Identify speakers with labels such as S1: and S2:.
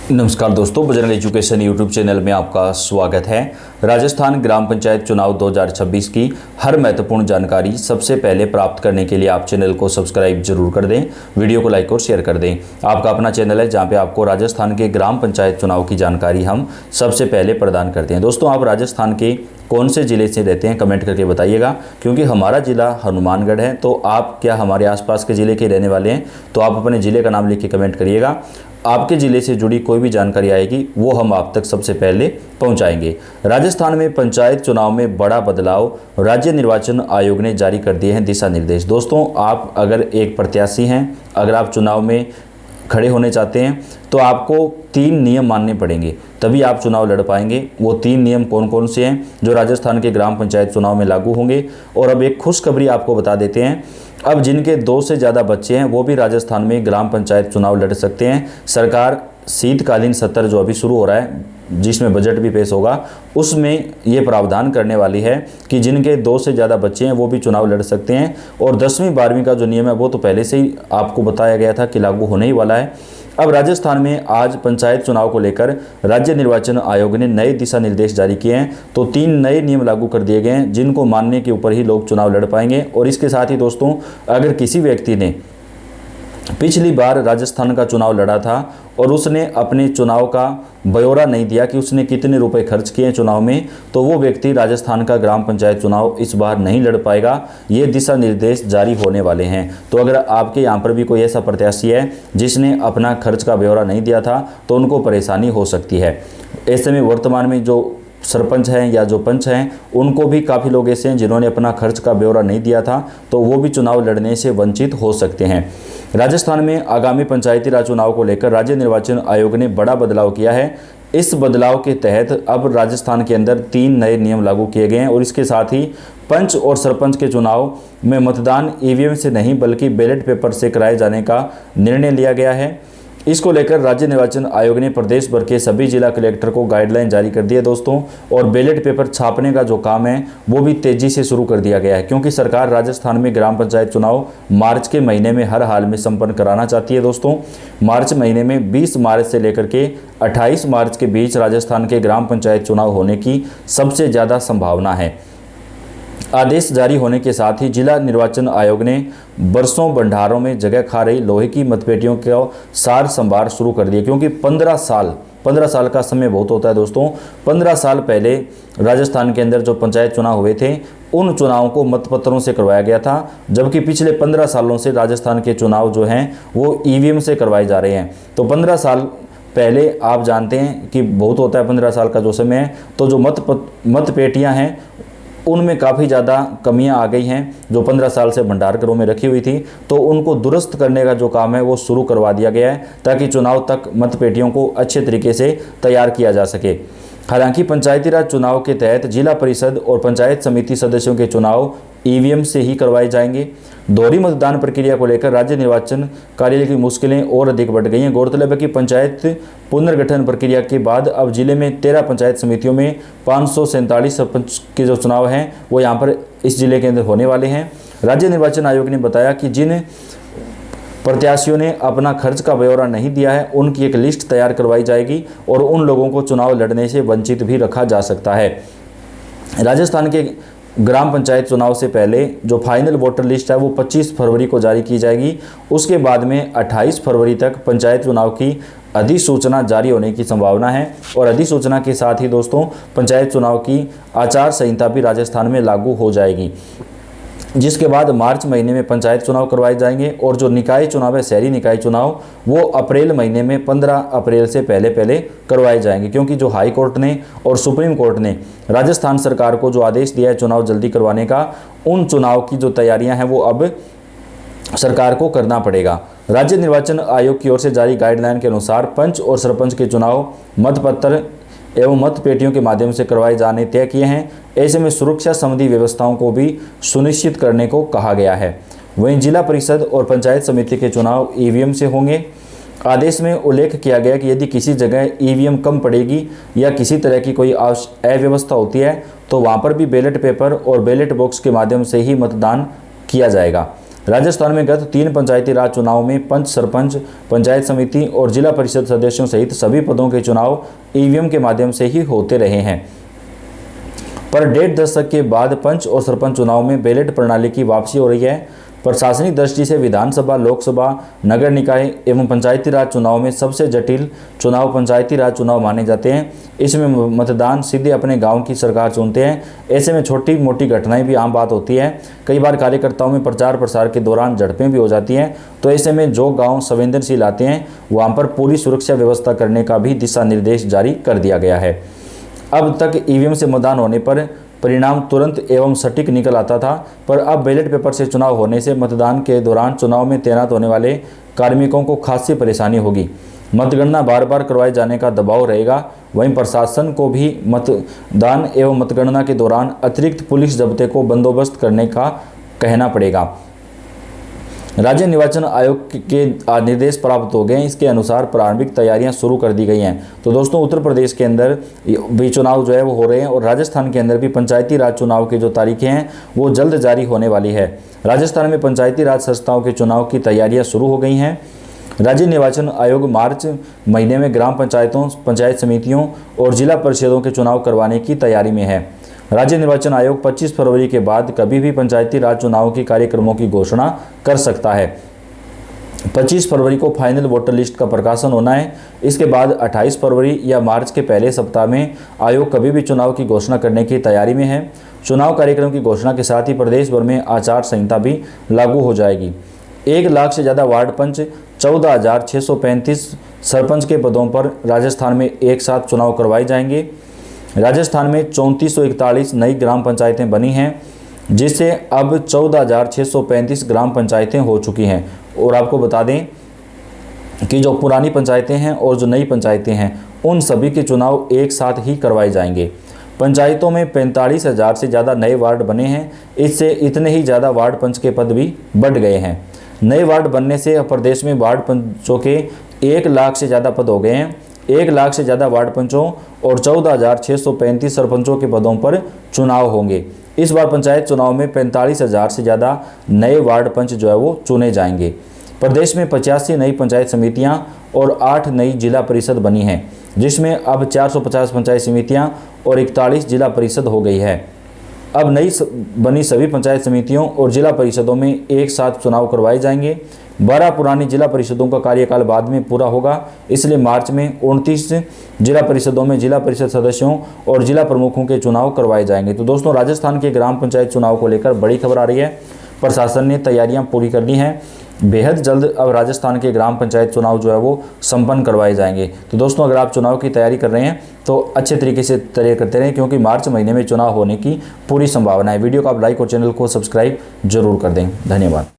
S1: नमस्कार दोस्तों, Bajrang education YouTube channel में आपका स्वागत है। राजस्थान ग्राम पंचायत चुनाव 2026 की हर महत्वपूर्ण जानकारी सबसे पहले प्राप्त करने के लिए आप चैनल को सब्सक्राइब जरूर कर दें, वीडियो को लाइक और शेयर कर दें। आपका अपना चैनल है जहां पे आपको राजस्थान के ग्राम पंचायत चुनाव की जानकारी हम सबसे पहले प्रदान करते हैं। दोस्तों, आप राजस्थान के कौन से ज़िले से रहते हैं कमेंट करके बताइएगा, क्योंकि हमारा ज़िला हनुमानगढ़ है। तो आप क्या हमारे आसपास के ज़िले के रहने वाले हैं तो आप अपने ज़िले का नाम लिख के कमेंट करिएगा। आपके ज़िले से जुड़ी कोई भी जानकारी आएगी वो हम आप तक सबसे पहले पहुंचाएंगे। राजस्थान में पंचायत चुनाव में बड़ा बदलाव, राज्य निर्वाचन आयोग ने जारी कर दिए हैं दिशा निर्देश। दोस्तों, आप अगर एक प्रत्याशी हैं, अगर आप चुनाव में खड़े होने चाहते हैं तो आपको 3 नियम मानने पड़ेंगे, तभी आप चुनाव लड़ पाएंगे। वो 3 नियम कौन कौन से हैं जो राजस्थान के ग्राम पंचायत चुनाव में लागू होंगे। और अब एक खुशखबरी आपको बता देते हैं, अब जिनके 2 से ज़्यादा बच्चे हैं वो भी राजस्थान में ग्राम पंचायत चुनाव लड़ सकते हैं। सरकार शीतकालीन सत्र जो अभी शुरू हो रहा है, जिसमें बजट भी पेश होगा, उसमें ये प्रावधान करने वाली है कि जिनके 2 से ज़्यादा बच्चे हैं वो भी चुनाव लड़ सकते हैं। और 10वीं 12वीं का जो नियम है वो तो पहले से ही आपको बताया गया था कि लागू होने ही वाला है। अब राजस्थान में आज पंचायत चुनाव को लेकर राज्य निर्वाचन आयोग ने नए दिशा निर्देश जारी किए हैं। तो 3 नए नियम लागू कर दिए गए हैं जिनको मानने के ऊपर ही लोग चुनाव लड़ पाएंगे। और इसके साथ ही दोस्तों, अगर किसी व्यक्ति ने पिछली बार राजस्थान का चुनाव लड़ा था और उसने अपने चुनाव का ब्यौरा नहीं दिया कि उसने कितने रुपए खर्च किए चुनाव में, तो वो व्यक्ति राजस्थान का ग्राम पंचायत चुनाव इस बार नहीं लड़ पाएगा। ये दिशा निर्देश जारी होने वाले हैं। तो अगर आपके यहाँ पर भी कोई ऐसा प्रत्याशी है जिसने अपना खर्च का ब्यौरा नहीं दिया था तो उनको परेशानी हो सकती है। ऐसे में वर्तमान में जो सरपंच हैं या जो पंच हैं उनको भी काफ़ी लोग ऐसे हैं जिन्होंने अपना खर्च का ब्यौरा नहीं दिया था, तो वो भी चुनाव लड़ने से वंचित हो सकते हैं। राजस्थान में आगामी पंचायती राज चुनाव को लेकर राज्य निर्वाचन आयोग ने बड़ा बदलाव किया है। इस बदलाव के तहत अब राजस्थान के अंदर 3 नए नियम लागू किए गए हैं। और इसके साथ ही पंच और सरपंच के चुनाव में मतदान ईवीएम से नहीं बल्कि बैलेट पेपर से कराए जाने का निर्णय लिया गया है। इसको लेकर राज्य निर्वाचन आयोग ने प्रदेश भर के सभी जिला कलेक्टर को गाइडलाइन जारी कर दी है दोस्तों। और बैलेट पेपर छापने का जो काम है वो भी तेजी से शुरू कर दिया गया है, क्योंकि सरकार राजस्थान में ग्राम पंचायत चुनाव मार्च के महीने में हर हाल में संपन्न कराना चाहती है। दोस्तों, मार्च महीने में 20 मार्च से लेकर के 28 मार्च के बीच राजस्थान के ग्राम पंचायत चुनाव होने की सबसे ज़्यादा संभावना है। आदेश जारी होने के साथ ही जिला निर्वाचन आयोग ने बरसों भंडारों में जगह खा रही लोहे की मतपेटियों का सार संभार शुरू कर दिया, क्योंकि 15 साल का समय बहुत होता है दोस्तों। 15 साल पहले राजस्थान के अंदर जो पंचायत चुनाव हुए थे उन चुनावों को मतपत्रों से करवाया गया था, जबकि पिछले 15 सालों से राजस्थान के चुनाव जो हैं वो ईवीएम से करवाए जा रहे हैं। तो 15 साल पहले आप जानते हैं कि बहुत होता है 15 साल का जो समय है, तो जो मतपेटियाँ हैं उनमें काफ़ी ज़्यादा कमियां आ गई हैं जो 15 साल से भंडार घरों में रखी हुई थी। तो उनको दुरुस्त करने का जो काम है वो शुरू करवा दिया गया है ताकि चुनाव तक मतपेटियों को अच्छे तरीके से तैयार किया जा सके। हालांकि पंचायती राज चुनाव के तहत जिला परिषद और पंचायत समिति सदस्यों के चुनाव ईवीएम से ही करवाए जाएंगे। दोहरी मतदान प्रक्रिया को लेकर राज्य निर्वाचन कार्यालय की मुश्किलें और अधिक बढ़ गई हैं। गौरतलब है कि पंचायत पुनर्गठन प्रक्रिया के बाद अब जिले में 13 पंचायत समितियों में 547 सरपंच के जो चुनाव हैं वो यहाँ पर इस जिले के अंदर होने वाले हैं। राज्य निर्वाचन आयोग ने बताया कि जिन प्रत्याशियों ने अपना खर्च का ब्यौरा नहीं दिया है उनकी एक लिस्ट तैयार करवाई जाएगी और उन लोगों को चुनाव लड़ने से वंचित भी रखा जा सकता है। राजस्थान के ग्राम पंचायत चुनाव से पहले जो फाइनल वोटर लिस्ट है वो 25 फरवरी को जारी की जाएगी। उसके बाद में 28 फरवरी तक पंचायत चुनाव की अधिसूचना जारी होने की संभावना है। और अधिसूचना के साथ ही दोस्तों पंचायत चुनाव की आचार संहिता भी राजस्थान में लागू हो जाएगी, जिसके बाद मार्च महीने में पंचायत चुनाव करवाए जाएंगे। और जो निकाय चुनाव है, शहरी निकाय चुनाव, वो अप्रैल महीने में 15 अप्रैल से पहले करवाए जाएंगे, क्योंकि जो हाई कोर्ट ने और सुप्रीम कोर्ट ने राजस्थान सरकार को जो आदेश दिया है चुनाव जल्दी करवाने का, उन चुनाव की जो तैयारियां हैं वो अब सरकार को करना पड़ेगा। राज्य निर्वाचन आयोग की ओर से जारी गाइडलाइन के अनुसार पंच और सरपंच के चुनाव मतपत्र एवं मतपेटियों के माध्यम से करवाए जाने तय किए हैं। ऐसे में सुरक्षा संबंधी व्यवस्थाओं को भी सुनिश्चित करने को कहा गया है। वहीं जिला परिषद और पंचायत समिति के चुनाव ईवीएम से होंगे। आदेश में उल्लेख किया गया कि यदि किसी जगह ईवीएम कम पड़ेगी या किसी तरह की कोई अव्यवस्था होती है तो वहां पर भी बैलेट पेपर और बैलेट बॉक्स के माध्यम से ही मतदान किया जाएगा। राजस्थान में गत 3 पंचायती राज चुनाव में पंच, सरपंच, पंचायत समिति और जिला परिषद सदस्यों सहित सभी पदों के चुनाव ईवीएम के माध्यम से ही होते रहे हैं। पर 1.5 दशक के बाद पंच और सरपंच चुनाव में बैलेट प्रणाली की वापसी हो रही है। प्रशासनिक दृष्टि से विधानसभा, लोकसभा, नगर निकाय एवं पंचायती राज चुनाव में सबसे जटिल चुनाव पंचायती राज चुनाव माने जाते हैं। इसमें मतदान सीधे अपने गांव की सरकार चुनते हैं। ऐसे में छोटी मोटी घटनाएं भी आम बात होती है। कई बार कार्यकर्ताओं में प्रचार प्रसार के दौरान झड़पें भी हो जाती हैं। तो ऐसे में जो गाँव संवेदनशील आते हैं वहाँ पर पूरी सुरक्षा व्यवस्था करने का भी दिशा निर्देश जारी कर दिया गया है। अब तक ईवीएम से मतदान होने पर परिणाम तुरंत एवं सटीक निकल आता था, पर अब बैलेट पेपर से चुनाव होने से मतदान के दौरान चुनाव में तैनात होने वाले कार्मिकों को खासी परेशानी होगी। मतगणना बार बार करवाए जाने का दबाव रहेगा। वहीं प्रशासन को भी मतदान एवं मतगणना के दौरान अतिरिक्त पुलिस जब्ते को बंदोबस्त करने का कहना पड़ेगा। राज्य निर्वाचन आयोग के निर्देश प्राप्त हो गए हैं। इसके अनुसार प्रारंभिक तैयारियां शुरू कर दी गई हैं। तो दोस्तों, उत्तर प्रदेश के अंदर भी चुनाव जो है वो हो रहे हैं और राजस्थान के अंदर भी पंचायती राज चुनाव की जो तारीखें हैं वो जल्द जारी होने वाली है। राजस्थान में पंचायती राज संस्थाओं के चुनाव की तैयारियां शुरू हो गई हैं। राज्य निर्वाचन आयोग मार्च महीने में ग्राम पंचायतों, पंचायत समितियों और जिला परिषदों के चुनाव करवाने की तैयारी में है। राज्य निर्वाचन आयोग 25 फरवरी के बाद कभी भी पंचायती राज चुनाव के कार्यक्रमों की घोषणा कर सकता है। 25 फरवरी को फाइनल वोटर लिस्ट का प्रकाशन होना है। इसके बाद 28 फरवरी या मार्च के पहले सप्ताह में आयोग कभी भी चुनाव की घोषणा करने की तैयारी में है। चुनाव कार्यक्रम की घोषणा के साथ ही प्रदेश भर में आचार संहिता भी लागू हो जाएगी। 1 लाख से ज़्यादा वार्ड पंच, 14,635 सरपंच के पदों पर राजस्थान में एक साथ चुनाव करवाए जाएंगे। राजस्थान में 3441 नई ग्राम पंचायतें बनी हैं, जिससे अब 14,635 ग्राम पंचायतें हो चुकी हैं। और आपको बता दें कि जो पुरानी पंचायतें हैं और जो नई पंचायतें हैं उन सभी के चुनाव एक साथ ही करवाए जाएंगे। पंचायतों में 45,000 से ज़्यादा नए वार्ड बने हैं। इससे इतने ही ज़्यादा वार्ड पंच के पद भी बढ़ गए हैं। नए वार्ड बनने से प्रदेश में वार्ड पंचों के 1 लाख से ज़्यादा पद हो गए हैं। 1 लाख से ज़्यादा वार्ड पंचों और 14,635 सरपंचों के पदों पर चुनाव होंगे। इस बार पंचायत चुनाव में 45,000 से ज़्यादा नए वार्ड पंच जो है वो चुने जाएंगे। प्रदेश में 85 नई पंचायत समितियां और 8 नई जिला परिषद बनी हैं, जिसमें अब 450 पंचायत समितियां और 41 जिला परिषद हो गई है। अब नई बनी सभी पंचायत समितियों और जिला परिषदों में एक साथ चुनाव करवाए जाएंगे। 12 पुरानी जिला परिषदों का कार्यकाल बाद में पूरा होगा, इसलिए मार्च में 29 जिला परिषदों में जिला परिषद सदस्यों और जिला प्रमुखों के चुनाव करवाए जाएंगे। तो दोस्तों, राजस्थान के ग्राम पंचायत चुनाव को लेकर बड़ी खबर आ रही है। प्रशासन ने तैयारियां पूरी कर ली हैं। बेहद जल्द अब राजस्थान के ग्राम पंचायत चुनाव जो है वो संपन्न करवाए जाएंगे। तो दोस्तों, अगर आप चुनाव की तैयारी कर रहे हैं तो अच्छे तरीके से तैयारी करते रहें, क्योंकि मार्च महीने में चुनाव होने की पूरी संभावना है। वीडियो को आप लाइक और चैनल को सब्सक्राइब जरूर कर दें। धन्यवाद।